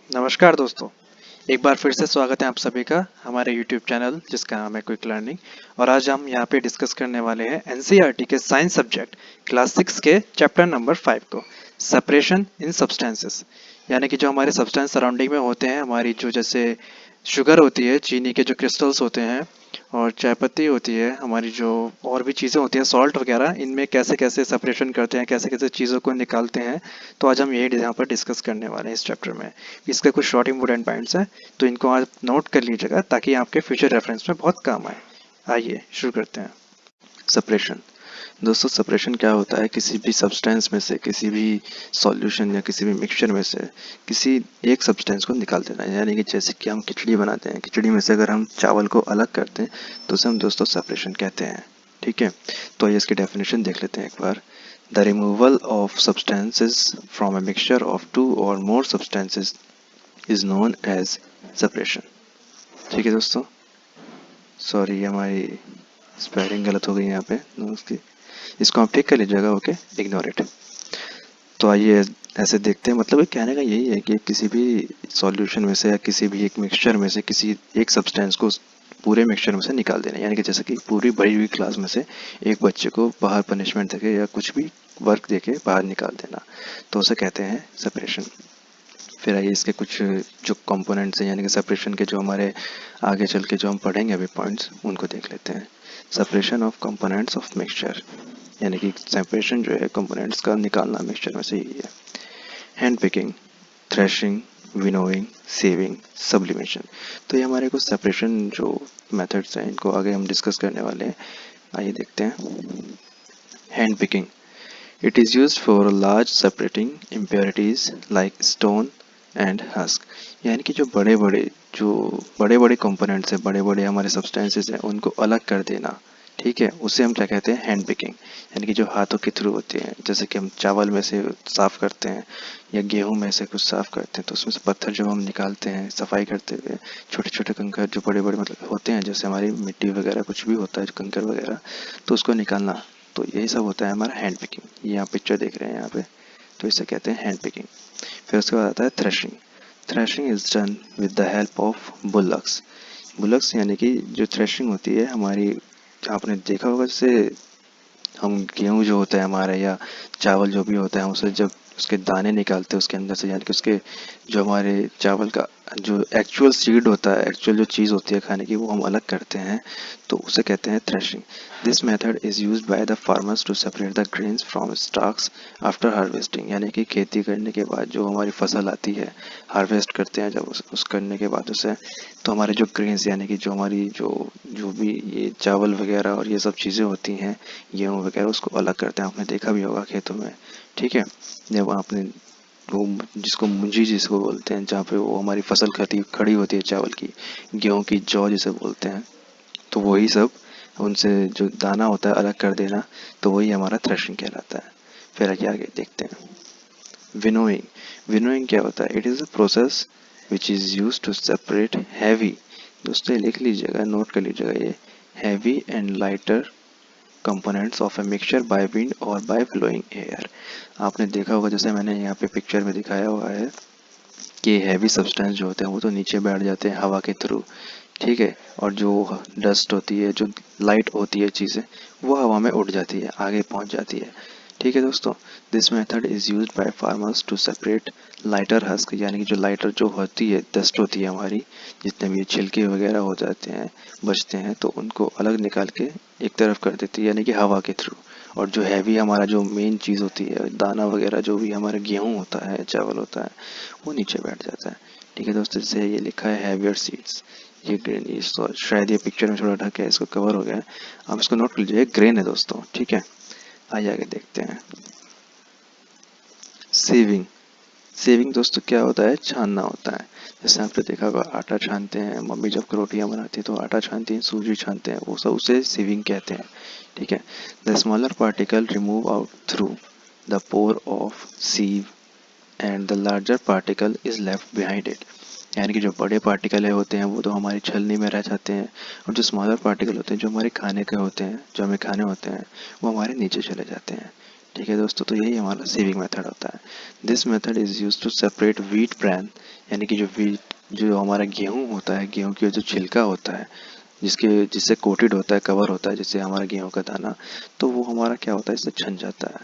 नमस्कार दोस्तों, एक बार फिर से स्वागत है आप सभी का हमारे YouTube चैनल जिसका नाम है क्विक लर्निंग। और आज हम यहाँ पे डिस्कस करने वाले हैं एनसीईआरटी के साइंस सब्जेक्ट क्लास 6 के चैप्टर नंबर 5 को, सेपरेशन इन सब्सटेंसेस। यानी कि जो हमारे सब्सटेंस सराउंडिंग में होते हैं, हमारी जो जैसे शुगर होती है, चीनी के जो क्रिस्टल्स होते हैं, और चाय पत्ती होती है, हमारी जो और भी चीज़ें होती हैं सॉल्ट वगैरह, इनमें कैसे कैसे सेपरेशन करते हैं, कैसे कैसे चीज़ों को निकालते हैं। तो आज हम यही यहाँ पर डिस्कस करने वाले हैं इस चैप्टर में। इसके कुछ शॉर्ट इंपॉर्टेंट पॉइंट्स हैं, तो इनको आज नोट कर लीजिएगा ताकि आपके फ्यूचर रेफरेंस में बहुत काम आए। आइए शुरू करते हैं। सेपरेशन। दोस्तों, सेपरेशन क्या होता है? किसी भी सब्सटेंस में से, किसी भी सॉल्यूशन या किसी भी मिक्सचर में से किसी एक सब्सटेंस को निकाल देना है। यानी कि जैसे कि हम खिचड़ी बनाते हैं, खिचड़ी में से अगर हम चावल को अलग करते हैं तो उसे हम दोस्तों सेपरेशन कहते हैं। ठीक है, तो आइए इसकी डेफिनेशन देख लेते हैं एक बार। The removal of substances from a mixture of two or more substances is known as separation. ठीक है दोस्तों, सॉरी हमारी स्पेलिंग गलत हो गई यहाँ पे उसकी, इसको आप ठीक कर लीजिएगा। Okay, ignore it. तो आइए ऐसे देखते हैं। मतलब ये कहने का यही है कि किसी भी सॉल्यूशन में से या किसी भी एक मिक्सचर में से किसी एक सब्सटेंस को पूरे मिक्सचर में से निकाल देना। यानी कि जैसे कि पूरी भरी हुई क्लास में से एक बच्चे को बाहर पनिशमेंट देके या कुछ भी वर्क देके बाहर निकाल देना, तो उसे कहते हैं सेपरेशन। फिर आइए इसके कुछ जो कंपोनेंट्स हैं, यानी कि सेपरेशन के जो हमारे आगे चल के जो हम पढ़ेंगे अभी पॉइंट्स, उनको देख लेते हैं। Separation of components of mixture, यानी कि सेपरेशन जो है कंपोनेंट्स का निकालना मिक्सचर में से ही है। Hand picking, threshing, winnowing, saving, sublimation. तो ये हमारे कुछ सेपरेशन जो मेथड्स हैं, इनको आगे हम डिस्कस करने वाले हैं। आइए देखते हैं। Hand picking, it is used for large separating impurities like stone and husk। यानी कि जो बड़े बड़े कंपोनेंट्स हैं, बड़े बड़े हमारे सब्सटेंसेस हैं, उनको अलग कर देना। ठीक है, उसे हम क्या कहते हैं? Hand picking. यानी कि जो हाथों के थ्रू होती है, जैसे कि हम चावल में से साफ करते हैं या गेहूं में से कुछ साफ करते हैं, तो उसमें से पत्थर जब हम निकालते हैं सफाई करते हुए, छोटे छोटे कंकर जो बड़े बड़े मतलब होते हैं, जैसे हमारी मिट्टी वगैरह कुछ भी होता है कंकर वगैरह, तो उसको निकालना, तो यही सब होता है हमारा हैंड पिकिंग। ये आप पिक्चर देख रहे हैं यहाँ पे, तो इसे कहते हैं हैंड पिकिंग। फिर उसके बाद आता है threshing. Threshing is done with the help of bullocks. Bullocks यानी कि जो थ्रेशिंग होती है हमारी, आपने देखा होगा जैसे हम गेहूँ जो होता है हमारा या चावल जो भी होता है, हम उसे जब उसके दाने निकालते हैं उसके अंदर से, यानी कि उसके जो हमारे चावल का जो एक्चुअल सीड होता है, एक्चुअल जो चीज़ होती है खाने की, वो हम अलग करते हैं, तो उसे कहते हैं threshing. This method is used by the farmers to separate the grains from stalks after harvesting. यानी कि खेती करने के बाद जो हमारी फसल आती है, हार्वेस्ट करते हैं जब उस करने के बाद उसे, तो हमारे जो ग्रेन्स यानी कि जो हमारी जो जो भी ये चावल वगैरह और ये सब चीज़ें होती हैं, गेहूँ वगैरह, उसको अलग करते हैं। आपने देखा भी होगा खेतों में। ठीक है, जब आपने वो जिसको मुंजी जिसको बोलते हैं, जहाँ पे वो हमारी फसल खड़ी खड़ी होती है चावल की, गेहूँ की जौ जिसे बोलते हैं, तो वही सब उनसे जो दाना होता है अलग कर देना, तो वही हमारा थ्रेशिंग कहलाता है। फिर आगे आगे देखते हैं। विनोइंग। विनोइंग क्या होता है? It is a process which is use to separate heavy, दोस्तों लिख लीजिएगा, नोट कर लीजिएगा ये, heavy and lighter components of a mixture by wind और बाय फ्लोइंग एयर। आपने देखा होगा, जैसे मैंने यहाँ पे पिक्चर में दिखाया हुआ है, कि हैवी सब्सटेंस जो होते हैं वो तो नीचे बैठ जाते हैं हवा के थ्रू। ठीक है, और जो डस्ट होती है, जो लाइट होती है चीज़ें, वो हवा में उड़ जाती है, आगे पहुंच जाती है। ठीक है दोस्तों, this method is used by farmers to separate lighter husk. यानी कि जो लाइटर जो होती है, डस्ट होती है हमारी, जितने भी छिलके वगैरह हो जाते हैं, बचते हैं, तो उनको अलग निकाल के एक तरफ कर देती है, यानी कि हवा के थ्रू। और जो हैवी हमारा जो मेन चीज़ होती है, दाना वगैरह जो भी हमारा गेहूँ होता है, चावल होता है, वो नीचे बैठ जाता है। ठीक है दोस्तों, जैसे ये लिखा है हैवियर सीड्स, ये ग्रेन, ये शायद ये पिक्चर में थोड़ा ढक है, इसको कवर हो गया है, आप इसको नोट कर लीजिए, ग्रेन है दोस्तों। ठीक है, आइए आगे देखते हैं। सेविंग। सेविंग दोस्तों क्या होता है? छानना होता है। जैसे आपने देखा होगा, आटा छानते हैं, मम्मी जब रोटियां बनाती है तो आटा छानती हैं, सूजी छानते हैं, वो सब उसे सेविंग कहते हैं। ठीक है, the smaller particle remove out through the pore of sieve and the larger particle is left behind it. यानी कि जो बड़े पार्टिकल होते हैं वो तो हमारी छलनी में रह जाते हैं, और जो स्मॉलर पार्टिकल होते हैं, जो हमारे खाने के होते हैं, जो हमें खाने होते हैं, वो हमारे नीचे चले जाते हैं। ठीक है दोस्तों, तो यही हमारा सेविंग मेथड होता है। This method is use to separate wheat bran यानी कि जो हमारा गेहूं होता है, गेहूं की जो छिलका होता है, जिससे कोटेड होता है, कवर होता है, जिससे हमारा गेहूं का दाना, तो वो हमारा क्या होता है, इससे छन जाता है।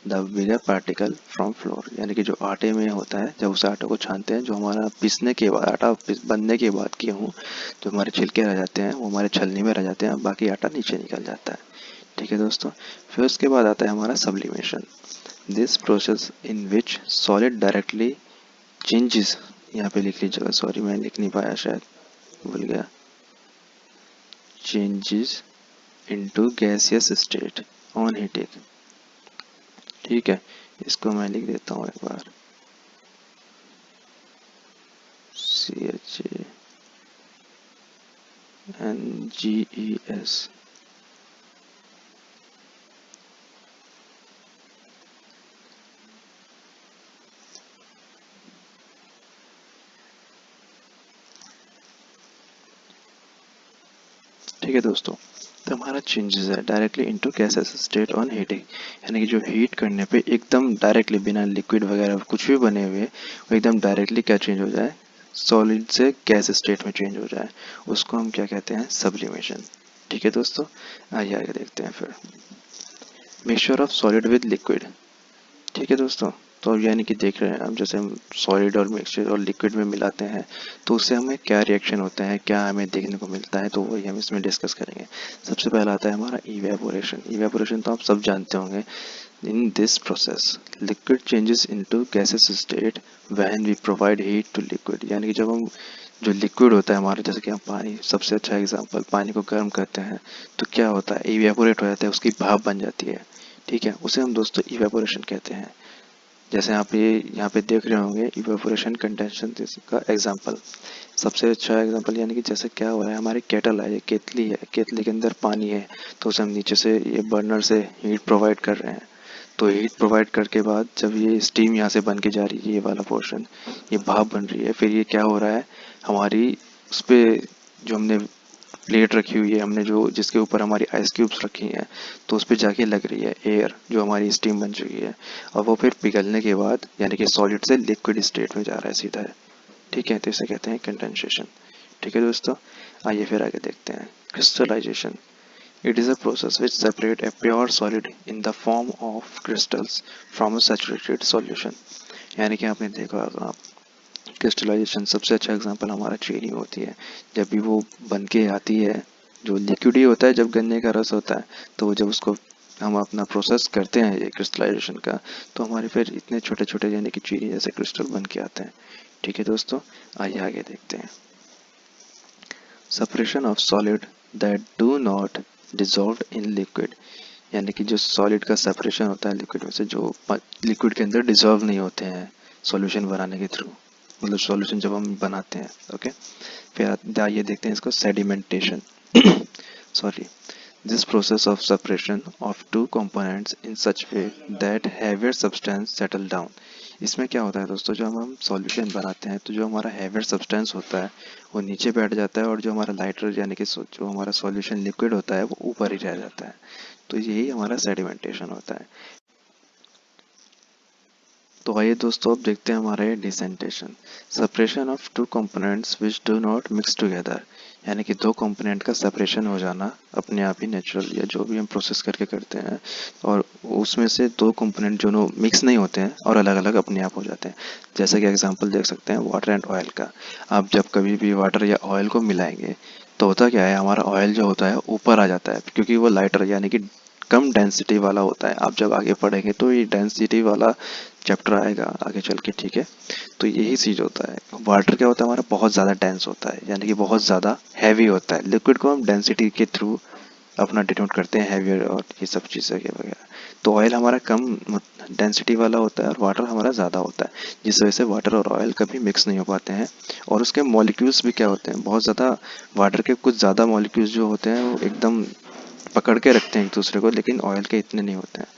The bigger particle from floor, यानी कि जो आटे में होता है, जब उस आटे को छानते हैं, जो हमारा पीसने के बाद बनने के बाद गेहूँ, जो हमारे छिलके रह जाते हैं वो हमारे छलनी में रह जाते हैं, बाकी आटा नीचे निकल जाता है। ठीक है दोस्तों। फिर उसके बाद आता है हमारा sublimation. This process in which solid directly changes, यहाँ पे लिख लीजिएगा, सॉरी मैं लिख नहीं पाया, शायद भूल गया, changes into gaseous state on heating. ठीक है, इसको मैं लिख देता हूँ एक बार, CHANGES। ठीक है दोस्तों, तो हमारा चेंजेस है directly into gases state on heating, यानी कि जो हीट करने पे एकदम डायरेक्टली बिना लिक्विड वगैरह कुछ भी बने हुए वो एकदम डायरेक्टली क्या चेंज हो जाए, सॉलिड से गैस स्टेट में चेंज हो जाए, उसको हम क्या कहते हैं, सब्लिमेशन। ठीक है दोस्तों, आइए आगे देखते हैं फिर। Mixture of solid with liquid. ठीक है दोस्तों, तो अब यानी कि देख रहे हैं अब, जैसे हम सॉलिड और मिक्सचर और लिक्विड में मिलाते हैं तो उससे हमें क्या रिएक्शन होता है, क्या हमें देखने को मिलता है, तो वही हम इसमें डिस्कस करेंगे। सबसे पहला आता है हमारा इवेपोरेशन। इवेपोरेशन तो आप सब जानते होंगे। In this process liquid changes into gases state when we provide heat to liquid, यानी कि जब हम जो लिक्विड होता है हमारा, जैसे कि हम पानी, सबसे अच्छा एग्जांपल, पानी को गर्म करते हैं तो क्या होता है, इवेपोरेट हो जाता है, उसकी भाप बन जाती है। ठीक है, उसे हम दोस्तों इवेपोरेशन कहते हैं। जैसे आप ये यहाँ पे देख रहे होंगे इवेपोरेशन कंडेंसेशन का एग्जांपल, सबसे अच्छा एग्जांपल, यानी कि जैसे क्या हो रहा है, हमारी केटल है, ये केतली है, केतली के अंदर पानी है, तो उसे हम नीचे से ये बर्नर से हीट प्रोवाइड कर रहे हैं। तो हीट प्रोवाइड करके बाद जब ये स्टीम यहाँ से बन के जा रही है, ये वाला पोर्शन, ये भाप बन रही है, फिर ये क्या हो रहा है, हमारी उस पे जो हमने प्लेट रखी हुई है, हमने जो जिसके ऊपर हमारी आइस क्यूब्स रखी हैं, तो उस पर जाके लग रही है एयर, जो हमारी स्टीम बन चुकी है, और वो फिर पिघलने के बाद यानी कि सॉलिड से लिक्विड स्टेट में जा रहा है सीधा है। ठीक है, तो इसे कहते हैं कंडेंसेशन। ठीक है दोस्तों, आइए फिर आगे देखते हैं crystallisation. It is a process which separate a pure solid in the form of crystals from a saturated solution. यानी कि आपने देखा होगा, क्रिस्टलाइजेशन सबसे अच्छा एग्जांपल हमारा चीनी होती है। जब भी वो बन के आती है, जो लिक्विड ही होता है, जब गन्ने का रस होता है, तो जब उसको हम अपना प्रोसेस करते हैं ये क्रिस्टलाइजेशन का, तो हमारे फिर इतने छोटे छोटे यानी कि चीनी जैसे क्रिस्टल बन के आते हैं। ठीक है दोस्तों, आइए आगे देखते हैं। Separation of solid that do not dissolve in liquid, यानी कि जो सॉलिड का सेपरेशन होता है लिक्विड में से, जो लिक्विड के अंदर डिसॉल्व नहीं होते हैं सॉल्यूशन बनाने के थ्रू, मतलब सॉल्यूशन जब हम बनाते हैं। ओके, फिर आइए देखते हैं इसको, sedimentation. Sorry, this process of separation of two components in such way that heavier substance settle down. इसमें क्या होता है दोस्तों, जब हम सॉल्यूशन बनाते हैं तो जो हमारा हैवियर सब्सटेंस होता है वो नीचे बैठ जाता है, और जो हमारा लाइटर यानी कि जो हमारा सॉल्यूशन लिक्विड होता है वो ऊपर ही रह जाता है। तो यही हमारा सेडिमेंटेशन होता है। तो आइए दोस्तों अब देखते हैं हमारा ये decantation. Separation of two components which do not mix together, यानी कि दो कंपोनेंट का सेपरेशन हो जाना अपने आप ही नेचुरल, या जो भी हम प्रोसेस करके करते हैं, और उसमें से दो कंपोनेंट जो मिक्स नहीं होते हैं और अलग अलग अपने आप हो जाते हैं। जैसे कि एग्जांपल देख सकते हैं वाटर एंड ऑयल का। आप जब कभी भी वाटर या ऑयल को मिलाएंगे तो होता क्या है, हमारा ऑयल जो होता है ऊपर आ जाता है, क्योंकि वो लाइटर यानी कि कम डेंसिटी वाला होता है। आप जब आगे पढ़ेंगे तो ये डेंसिटी वाला चैप्टर आएगा आगे चल के। ठीक है, तो यही चीज होता है। वाटर क्या होता है, हमारा बहुत ज़्यादा डेंस होता है, यानी कि बहुत ज़्यादा हैवी होता है। लिक्विड को हम डेंसिटी के थ्रू अपना डिनोट करते हैं, हैवियर और ये सब चीज़ें वगैरह। तो ऑयल हमारा कम डेंसिटी वाला होता है और वाटर हमारा ज़्यादा होता है, जिस वजह से वाटर और ऑयल कभी मिक्स नहीं हो पाते हैं। और उसके मॉलिक्यूल्स भी क्या होते हैं, बहुत ज़्यादा, वाटर के कुछ ज़्यादा मॉलिक्यूल्स जो होते हैं वो एकदम पकड़ के रखते हैं एक दूसरे को, लेकिन ऑयल के इतने नहीं होते हैं।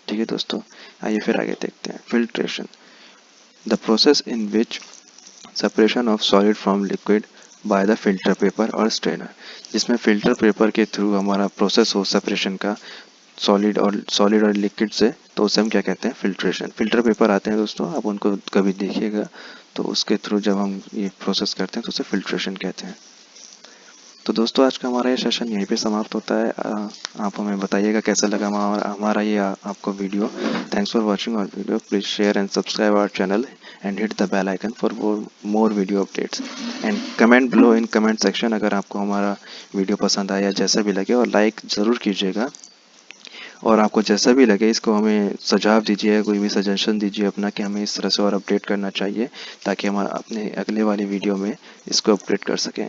ठीक है दोस्तों, आइए फिर आगे देखते हैं filtration. The process in which separation of solid from liquid by the filter paper और स्ट्रेनर, जिसमें फिल्टर पेपर के थ्रू हमारा प्रोसेस हो सेपरेशन का, सॉलिड और लिक्विड से, तो उसे हम क्या कहते हैं, फिल्ट्रेशन। फिल्टर पेपर आते हैं दोस्तों, आप उनको कभी देखिएगा, तो उसके थ्रू जब हम ये प्रोसेस करते हैं तो उसे फिल्ट्रेशन कहते हैं। तो दोस्तों आज का हमारा ये सेशन यहीं पे समाप्त होता है। आप हमें बताइएगा कैसा लगा हमारा ये आपको video. Thanks for watching our video. Please share and subscribe our channel and hit the bell icon for more video updates and comment below in comment section अगर आपको हमारा वीडियो पसंद आया, जैसा भी लगे, और लाइक ज़रूर कीजिएगा। और आपको जैसा भी लगे इसको हमें सुझाव दीजिए, कोई भी सजेशन दीजिए अपना कि हमें इस तरह से और अपडेट करना चाहिए, ताकि हम अपने अगले वाली वीडियो में इसको अपडेट कर सकें।